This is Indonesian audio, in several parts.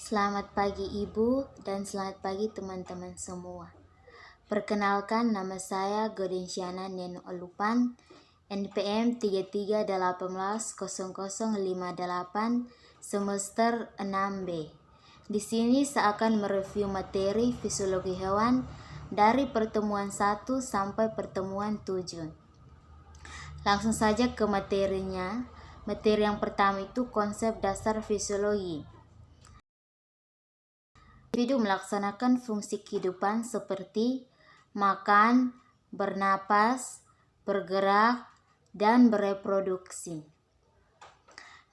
Selamat pagi Ibu dan selamat pagi teman-teman semua. Perkenalkan, nama saya Godensyana Neno Olupan, NPM 33180058 semester 6B. Di sini saya akan mereview materi fisiologi hewan dari pertemuan 1 sampai pertemuan 7. Langsung saja ke materinya. Materi yang pertama itu konsep dasar fisiologi. Individu melaksanakan fungsi kehidupan seperti makan, bernapas, bergerak, dan bereproduksi.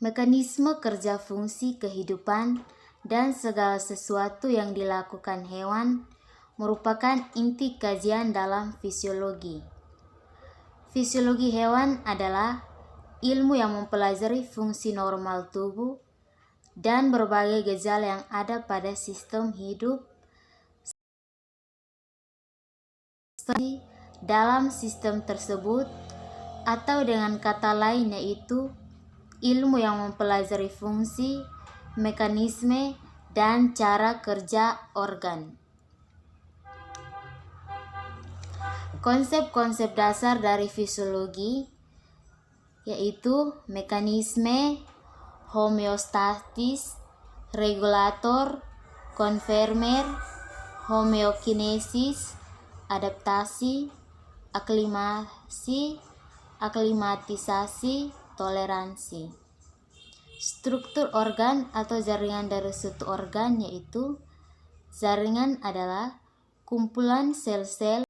Mekanisme kerja fungsi kehidupan dan segala sesuatu yang dilakukan hewan merupakan inti kajian dalam fisiologi. Fisiologi hewan adalah ilmu yang mempelajari fungsi normal tubuh dan berbagai gejala yang ada pada sistem hidup dalam sistem tersebut, atau dengan kata lain yaitu ilmu yang mempelajari fungsi, mekanisme, dan cara kerja organ. Konsep-konsep dasar dari fisiologi yaitu mekanisme, homeostatis, regulator, konformer, homeokinesis, adaptasi, aklimatisasi, toleransi. Struktur organ atau jaringan dari suatu organ yaitu jaringan adalah kumpulan sel-sel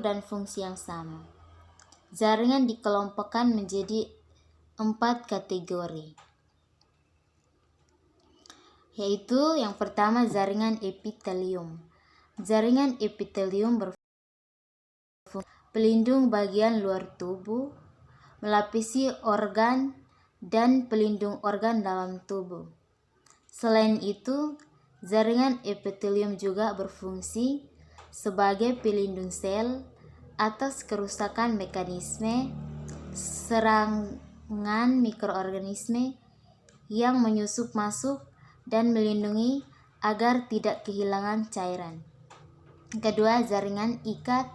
dan fungsi yang sama. Jaringan dikelompokkan menjadi 4 kategori, yaitu yang pertama jaringan epitelium. Jaringan epitelium berfungsi pelindung bagian luar tubuh, melapisi organ dan pelindung organ dalam tubuh. Selain itu, jaringan epitelium juga berfungsi sebagai pelindung sel atas kerusakan mekanisme serangan mikroorganisme yang menyusup masuk dan melindungi agar tidak kehilangan cairan. Kedua, jaringan ikat.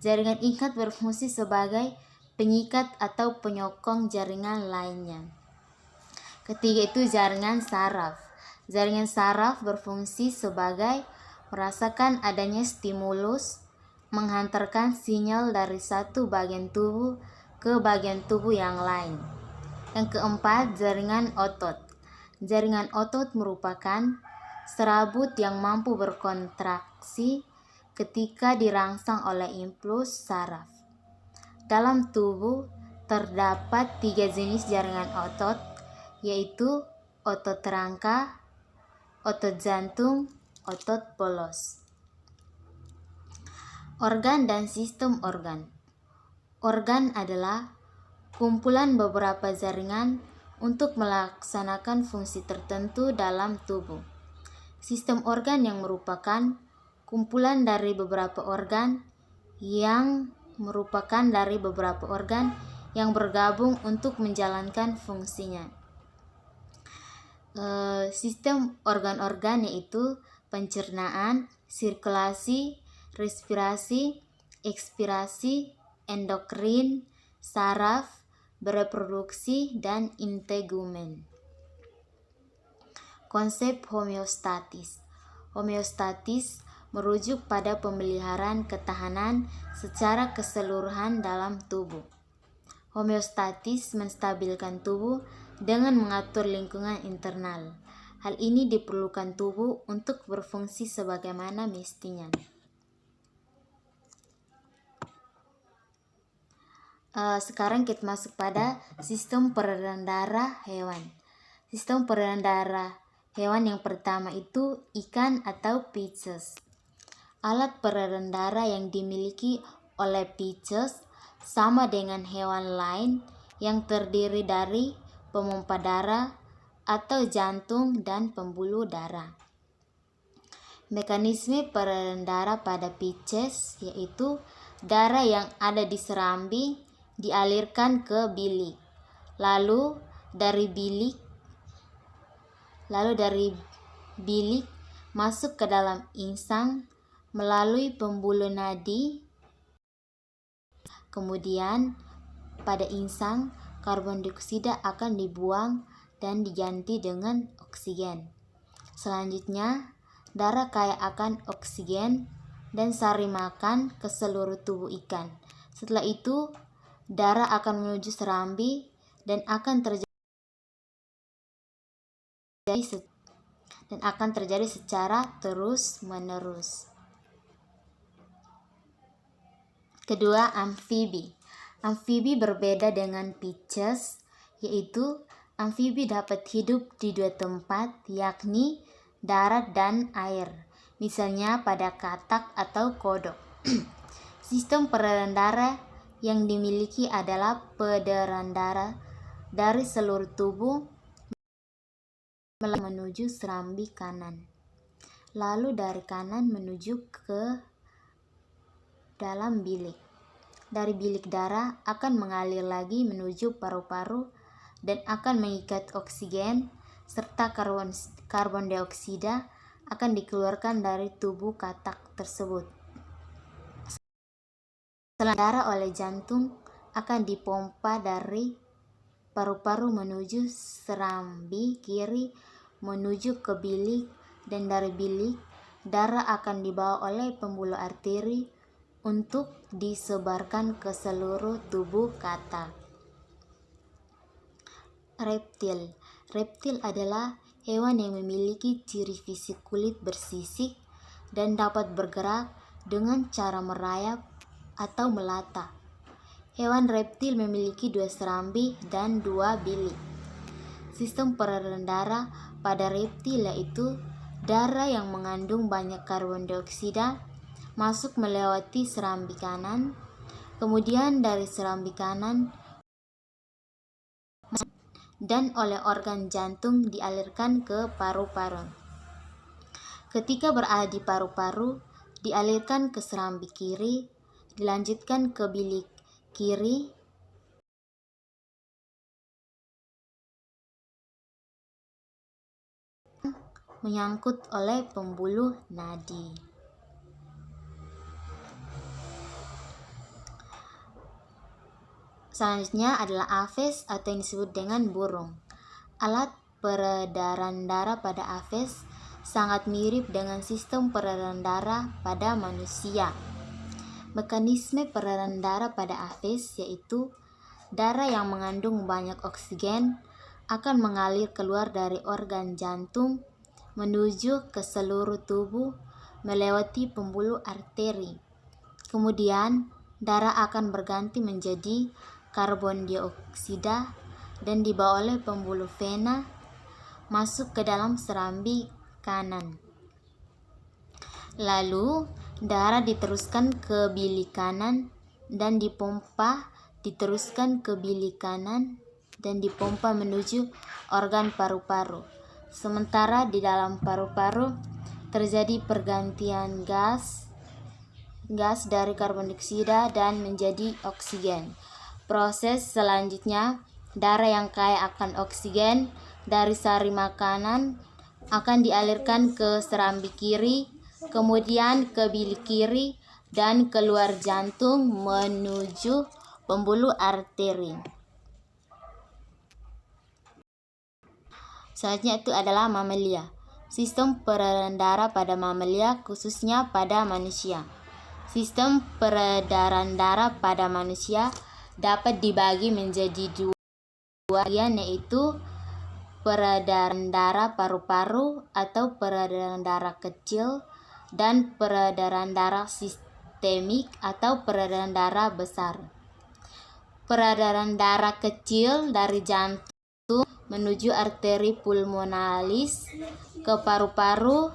Jaringan ikat berfungsi sebagai pengikat atau penyokong jaringan lainnya. Ketiga itu jaringan saraf. Jaringan saraf berfungsi sebagai merasakan adanya stimulus, menghantarkan sinyal dari satu bagian tubuh ke bagian tubuh yang lain. Yang keempat, jaringan otot. Jaringan otot merupakan serabut yang mampu berkontraksi ketika dirangsang oleh impuls saraf. Dalam tubuh terdapat 3 jenis jaringan otot, yaitu otot rangka, otot jantung, otot polos. Organ dan sistem organ. Organ adalah kumpulan beberapa jaringan untuk melaksanakan fungsi tertentu dalam tubuh. Sistem organ yang merupakan kumpulan dari beberapa organ yang bergabung untuk menjalankan fungsinya. Sistem organ-organ yaitu pencernaan, sirkulasi, respirasi, ekspirasi, endokrin, saraf, bereproduksi, dan integumen. Konsep homeostatis. Homeostatis merujuk pada pemeliharaan ketahanan secara keseluruhan dalam tubuh. Homeostatis menstabilkan tubuh dengan mengatur lingkungan internal. Hal ini diperlukan tubuh untuk berfungsi sebagaimana mestinya. Sekarang kita masuk pada sistem peredaran darah hewan. Sistem peredaran darah hewan yang pertama itu ikan atau Pisces. Alat peredaran darah yang dimiliki oleh Pisces sama dengan hewan lain yang terdiri dari pemompa darah atau jantung dan pembuluh darah. Mekanisme peredaran darah pada Pisces yaitu darah yang ada di serambi dialirkan ke bilik, lalu dari bilik lalu dari bilik masuk ke dalam insang melalui pembuluh nadi. Kemudian pada insang karbon dioksida akan dibuang dan diganti dengan oksigen. Selanjutnya, darah kaya akan oksigen dan sari makan ke seluruh tubuh ikan. Setelah itu, darah akan menuju serambi dan akan terjadi secara terus-menerus. Kedua, amfibi. Amfibi berbeda dengan Pisces, yaitu amfibi dapat hidup di dua tempat, yakni darat dan air, misalnya pada katak atau kodok. Sistem peredaran darah yang dimiliki adalah peredaran darah dari seluruh tubuh menuju serambi kanan, lalu dari kanan menuju ke dalam bilik. Dari bilik darah akan mengalir lagi menuju paru-paru dan akan mengikat oksigen serta karbon dioksida akan dikeluarkan dari tubuh katak tersebut. Selanjutnya darah oleh jantung akan dipompa dari paru-paru menuju serambi kiri menuju ke bilik, dan dari bilik darah akan dibawa oleh pembuluh arteri untuk disebarkan ke seluruh tubuh katak. Reptil. Reptil adalah hewan yang memiliki ciri fisik kulit bersisik dan dapat bergerak dengan cara merayap atau melata. Hewan reptil memiliki 2 serambi dan 2 bilik. Sistem peredaran darah pada reptil yaitu darah yang mengandung banyak karbon dioksida masuk melewati serambi kanan, kemudian dari serambi kanan dan oleh organ jantung dialirkan ke paru-paru. Ketika berada di paru-paru, dialirkan ke serambi kiri, dilanjutkan ke bilik kiri, menyangkut oleh pembuluh nadi. Selanjutnya adalah aves atau yang disebut dengan burung. Alat peredaran darah pada aves sangat mirip dengan sistem peredaran darah pada manusia. Mekanisme peredaran darah pada aves yaitu darah yang mengandung banyak oksigen akan mengalir keluar dari organ jantung menuju ke seluruh tubuh melewati pembuluh arteri. Kemudian darah akan berganti menjadi karbon dioksida dan dibawa oleh pembuluh vena masuk ke dalam serambi kanan. Lalu darah diteruskan ke bilik kanan dan dipompa, diteruskan ke bilik kanan dan dipompa menuju organ paru-paru. Sementara di dalam paru-paru terjadi pergantian gas dari karbon dioksida dan menjadi oksigen. Proses selanjutnya, darah yang kaya akan oksigen dari sari makanan akan dialirkan ke serambi kiri, kemudian ke bilik kiri dan keluar jantung menuju pembuluh arteri. Selanjutnya itu adalah mamalia. Sistem peredaran darah pada mamalia khususnya pada manusia. Sistem peredaran darah pada manusia dapat dibagi menjadi 2 bagian, yaitu peredaran darah paru-paru atau peredaran darah kecil dan peredaran darah sistemik atau peredaran darah besar. Peredaran darah kecil dari jantung menuju arteri pulmonalis ke paru-paru,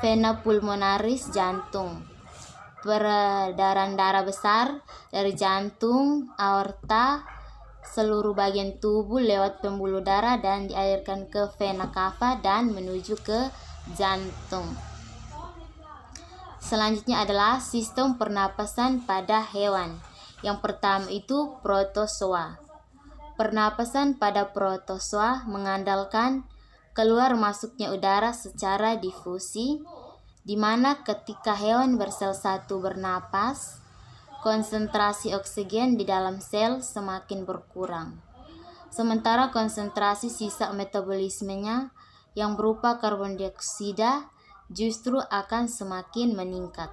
vena pulmonaris jantung. Peredaran darah besar dari jantung, aorta, seluruh bagian tubuh lewat pembuluh darah dan dialirkan ke vena cava dan menuju ke jantung. Selanjutnya adalah sistem pernapasan pada hewan. Yang pertama itu protozoa. Pernapasan pada protozoa mengandalkan keluar masuknya udara secara difusi, di mana ketika hewan bersel satu bernapas, konsentrasi oksigen di dalam sel semakin berkurang. Sementara konsentrasi sisa metabolismenya yang berupa karbon dioksida justru akan semakin meningkat.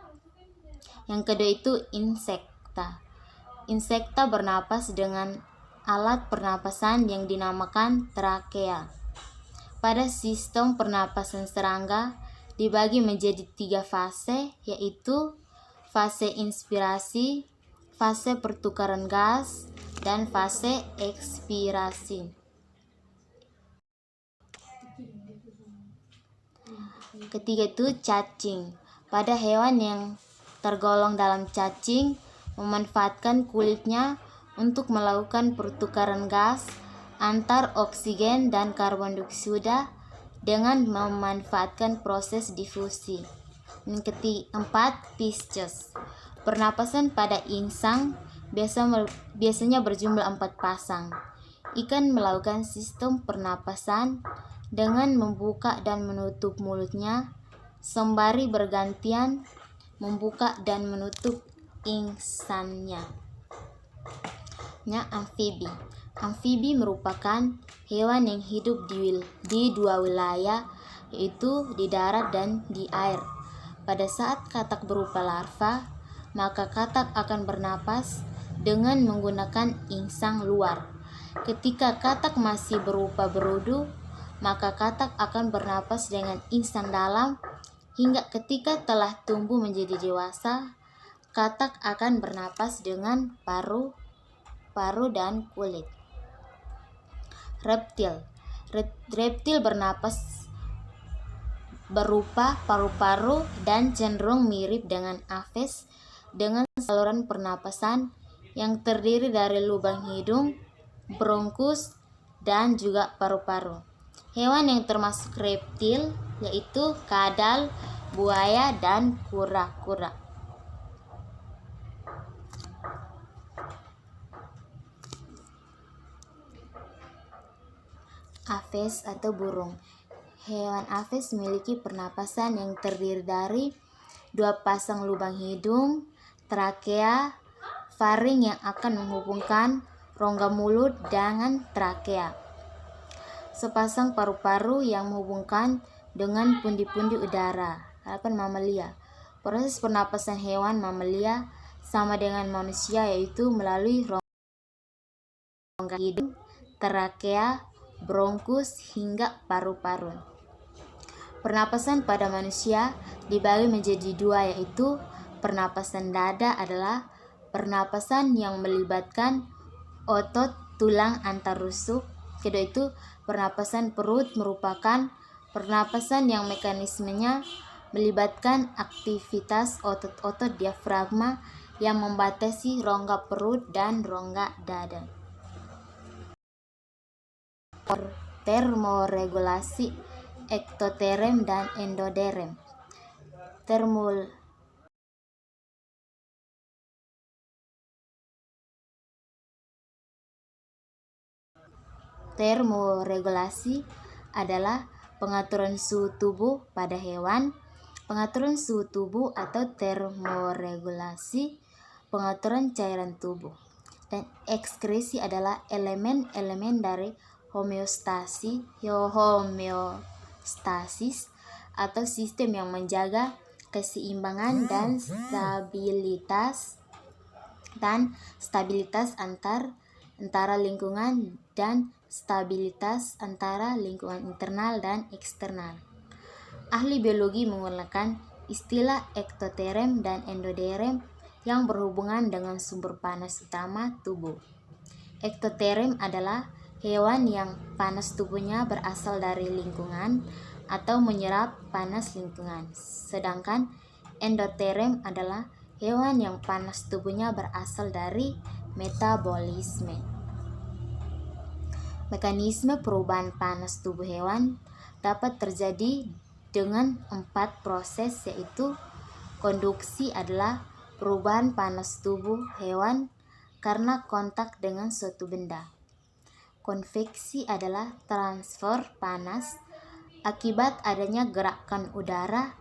Yang kedua itu insekta. Insekta bernapas dengan alat pernapasan yang dinamakan trakea. Pada sistem pernapasan serangga dibagi menjadi 3 fase, yaitu fase inspirasi, fase pertukaran gas, dan fase ekspirasi. Ketiga itu cacing. Pada hewan yang tergolong dalam cacing, memanfaatkan kulitnya untuk melakukan pertukaran gas antar oksigen dan karbon dioksida dengan memanfaatkan proses difusi. Yang keempat, Pisces. Pernapasan pada insang biasanya berjumlah 4 pasang. Ikan melakukan sistem pernapasan dengan membuka dan menutup mulutnya sembari bergantian membuka dan menutup insangnya. Amfibi. Amfibi merupakan hewan yang hidup di 2 wilayah, yaitu di darat dan di air. Pada saat katak berupa larva, maka katak akan bernapas dengan menggunakan insang luar. Ketika katak masih berupa berudu, maka katak akan bernapas dengan insang dalam, hingga ketika telah tumbuh menjadi dewasa, katak akan bernapas dengan paru dan kulit. Reptil. Reptil bernapas berupa paru-paru dan cenderung mirip dengan aves dengan saluran pernapasan yang terdiri dari lubang hidung, bronkus, dan juga paru-paru. Hewan yang termasuk reptil yaitu kadal, buaya, dan kura-kura. Aves atau burung. Hewan aves memiliki pernapasan yang terdiri dari 2 pasang lubang hidung, trakea, faring yang akan menghubungkan rongga mulut dengan trakea, sepasang paru-paru yang menghubungkan dengan pundi-pundi udara. Adapun mamalia. Proses pernapasan hewan mamalia sama dengan manusia, yaitu melalui rongga hidung, trakea, bronkus, hingga paru-paru. Pernapasan pada manusia dibagi menjadi 2, yaitu pernapasan dada adalah pernapasan yang melibatkan otot tulang antar rusuk. Kedua itu pernapasan perut merupakan pernapasan yang mekanismenya melibatkan aktivitas otot-otot diafragma yang membatasi rongga perut dan rongga dada. Termoregulasi ektoterem dan endoderem. Termoregulasi adalah pengaturan suhu tubuh pada hewan. Pengaturan suhu tubuh atau termoregulasi pengaturan cairan tubuh. Dan ekskresi adalah elemen-elemen dari homeostasis atau sistem yang menjaga keseimbangan dan stabilitas antara lingkungan dan stabilitas antara lingkungan internal dan eksternal. Ahli biologi menggunakan istilah ektoterem dan endoderem yang berhubungan dengan sumber panas utama tubuh. Ektoterem adalah hewan yang panas tubuhnya berasal dari lingkungan atau menyerap panas lingkungan. Sedangkan endoterem adalah hewan yang panas tubuhnya berasal dari metabolisme. Mekanisme perubahan panas tubuh hewan dapat terjadi dengan 4 proses, yaitu konduksi adalah perubahan panas tubuh hewan karena kontak dengan suatu benda. Konveksi adalah transfer panas akibat adanya gerakan udara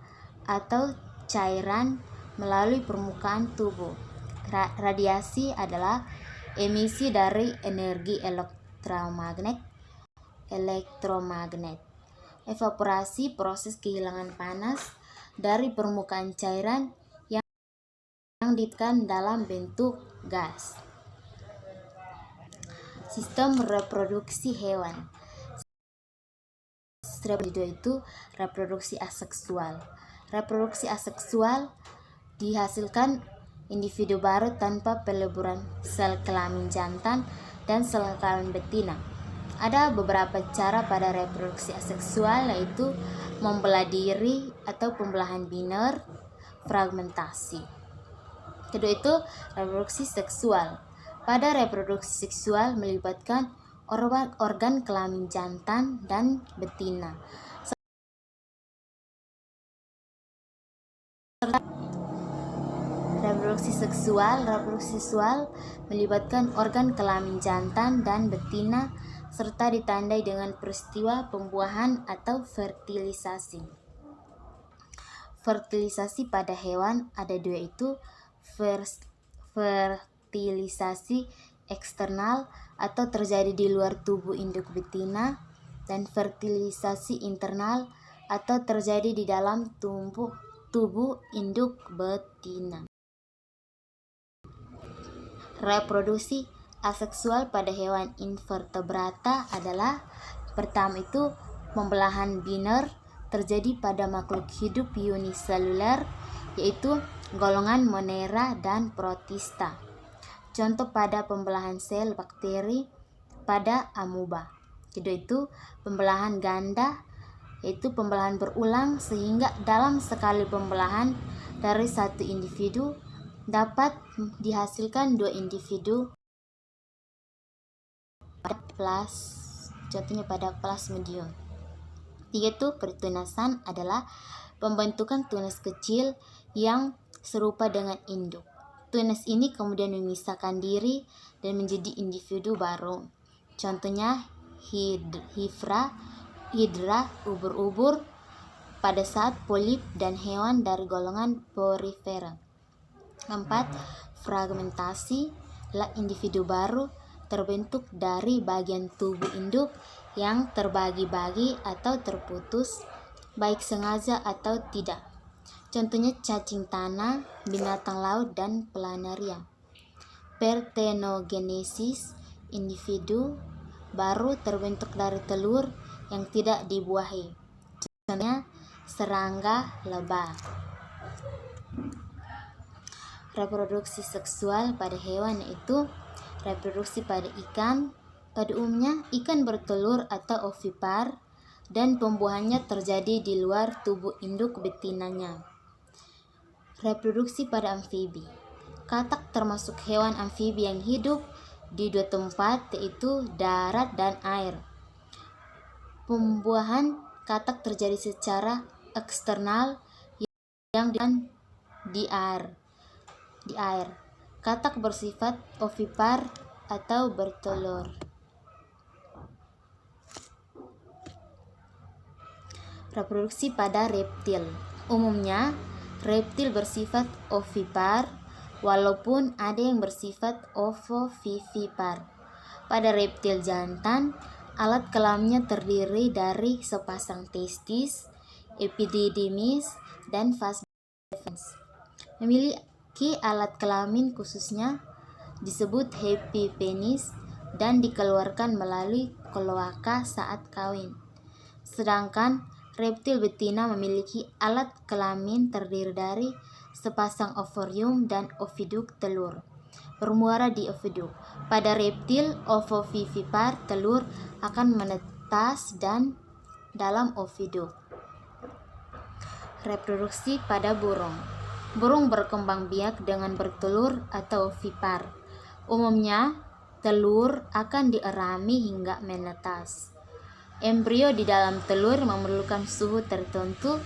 atau cairan melalui permukaan tubuh. Radiasi adalah emisi dari energi elektromagnet. Evaporasi, proses kehilangan panas dari permukaan cairan yang ditekan dalam bentuk gas. Sistem reproduksi hewan. Itu reproduksi aseksual. Reproduksi aseksual dihasilkan individu baru tanpa peleburan sel kelamin jantan dan sel kelamin betina. Ada beberapa cara pada reproduksi aseksual, yaitu membelah diri atau pembelahan biner, fragmentasi. Kedua itu reproduksi seksual. Pada reproduksi seksual melibatkan organ kelamin jantan dan betina. Reproduksi seksual melibatkan organ kelamin jantan dan betina serta ditandai dengan peristiwa pembuahan atau fertilisasi. Fertilisasi pada hewan ada dua, itu fertilisasi eksternal atau terjadi di luar tubuh induk betina, dan fertilisasi internal atau terjadi di dalam tubuh induk betina. Reproduksi aseksual pada hewan invertebrata adalah: pertama itu pembelahan biner terjadi pada makhluk hidup uniseluler, yaitu golongan Monera dan Protista. Contoh pada pembelahan sel bakteri pada amuba. Kedua itu pembelahan ganda, yaitu pembelahan berulang sehingga dalam sekali pembelahan dari satu individu dapat dihasilkan dua individu contohnya pada plasmodium. Tiga itu pertunasan adalah pembentukan tunas kecil yang serupa dengan induk. Tunas ini kemudian memisahkan diri dan menjadi individu baru. Contohnya hidra, ubur-ubur pada saat polip, dan hewan dari golongan Porifera. 4. Fragmentasi adalah individu baru terbentuk dari bagian tubuh induk yang terbagi-bagi atau terputus, baik sengaja atau tidak. Contohnya cacing tanah, binatang laut, dan planaria. Partenogenesis, individu baru terbentuk dari telur yang tidak dibuahi. Contohnya serangga lebah. Reproduksi seksual pada hewan itu reproduksi pada ikan. Pada umumnya ikan bertelur atau ovipar dan pembuahannya terjadi di luar tubuh induk betinanya. Reproduksi pada amfibi. Katak termasuk hewan amfibi yang hidup di dua tempat, yaitu darat dan air. Pembuahan katak terjadi secara eksternal yang di air. Katak bersifat ovipar atau bertelur. Reproduksi pada reptil. Umumnya reptil bersifat ovipar, walaupun ada yang bersifat ovovivipar. Pada reptil jantan, alat kelaminnya terdiri dari sepasang testis, epididymis, dan vas deferens. Memiliki alat kelamin khususnya disebut epipenis dan dikeluarkan melalui kloaka saat kawin. Sedangkan reptil betina memiliki alat kelamin terdiri dari sepasang ovarium dan oviduk telur, bermuara di oviduk. Pada reptil ovovivipar, telur akan menetas dan dalam oviduk. Reproduksi pada burung. Burung berkembang biak dengan bertelur atau ovipar. Umumnya, telur akan dierami hingga menetas. Embrio di dalam telur memerlukan suhu tertentu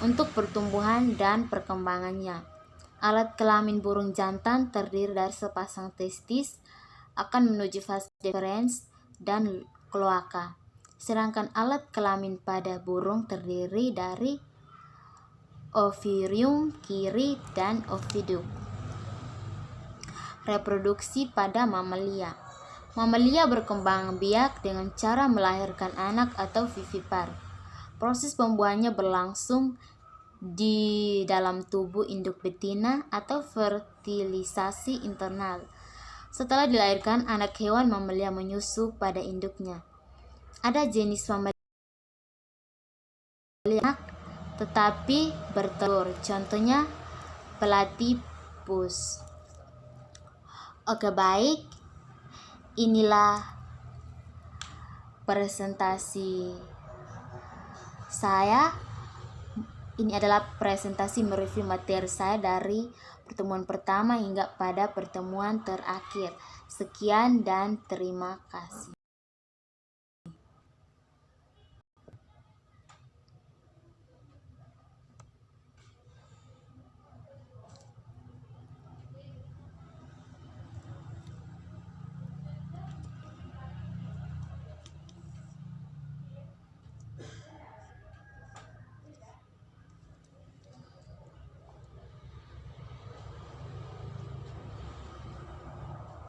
untuk pertumbuhan dan perkembangannya. Alat kelamin burung jantan terdiri dari sepasang testis, akan menuju vas deferens dan kloaka. sedangkan alat kelamin pada burung terdiri dari ovarium kiri dan oviduk. Reproduksi pada mamalia. Mamalia berkembang biak dengan cara melahirkan anak atau vivipar. Proses pembuahannya berlangsung di dalam tubuh induk betina atau fertilisasi internal. Setelah dilahirkan, anak hewan mamalia menyusu pada induknya. Ada jenis mamalia anak tetapi bertelur, contohnya platypus. Oke, baik, inilah presentasi saya. Ini adalah presentasi mereview materi saya dari pertemuan pertama hingga pada pertemuan terakhir. Sekian dan terima kasih.